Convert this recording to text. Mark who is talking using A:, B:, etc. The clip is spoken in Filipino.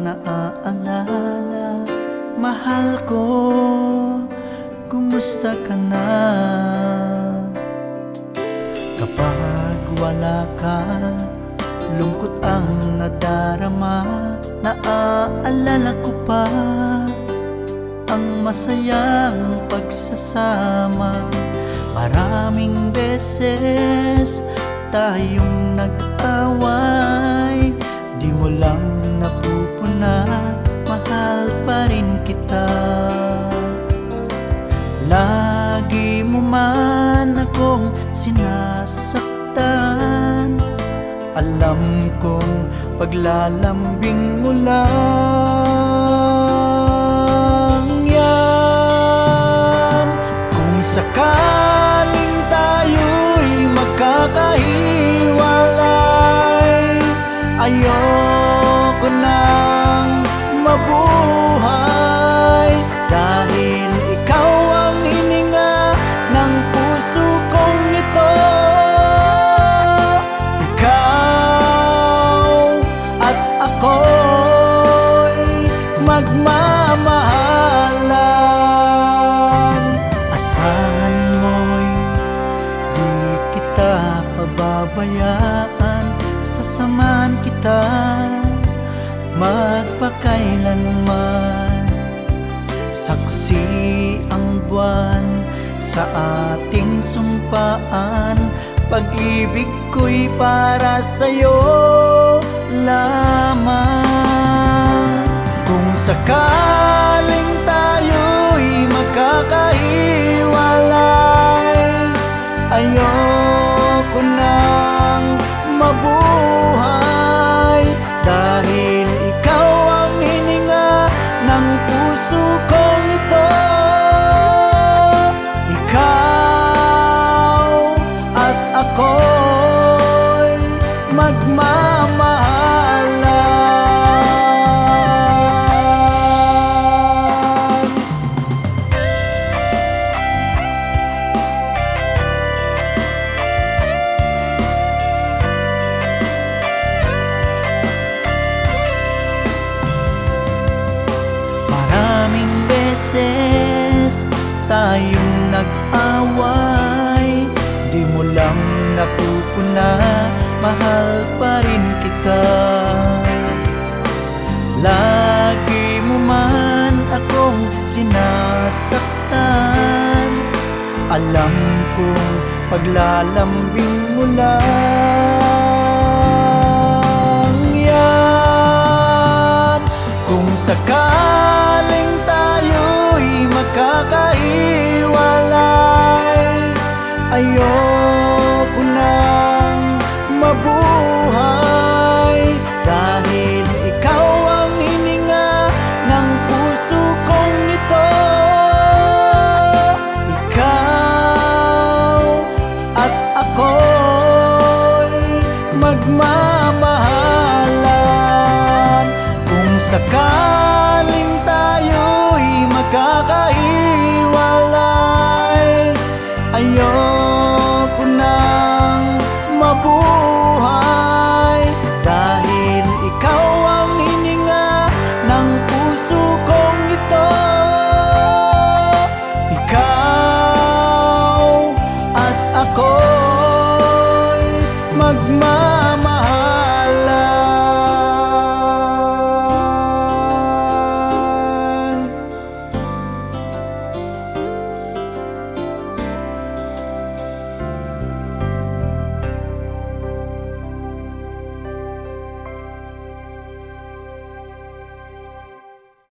A: naaalala. Mahal ko, kumusta ka na? Kapag wala ka, lungkot ang nadarama. Naaalala ko pa ang masayang pagsasama. Maraming beses tayong nag-away, di mo lang napupuna, mahal pa rin kita. Lagi mo man akong sinasaktan, alam kong paglalambing mo lang yan. Kung sakaling tayo'y magkakahiwalay, ayoko nang mabuhay, dahil ikaw ang hininga ng puso kong ito. Ikaw at ako'y magmamahalan. Asahan mo'y di kita pababayaan, sasamahan kita magpakailanman. Saksi ang buwan sa ating sumpaan, pag-ibig ko'y para sa'yo lamang. Kung sakaling tayo'y magkakahiwalay, ayoko nang mabuhay, dahil ikaw ang hininga ng puso kong ito. Ikaw at ako'y magmamahalan. Maraming beses tayong nag-away, di mo lang napupuna, mahal pa rin kita. Lagi mo man akong sinasaktan, alam kong paglalambing mo lang yan. Kung sakaling tayo'y magkakahiwalay, ayoko nang mabuhay, dahil ikaw ang hininga ng puso kong ito. Ikaw at ako'y magmamahalan. Kung sakaling tayo'y magkakahiwalay, ayoko nang mabuhay, dahil ikaw ang hininga ng puso kong ito. Ikaw at ako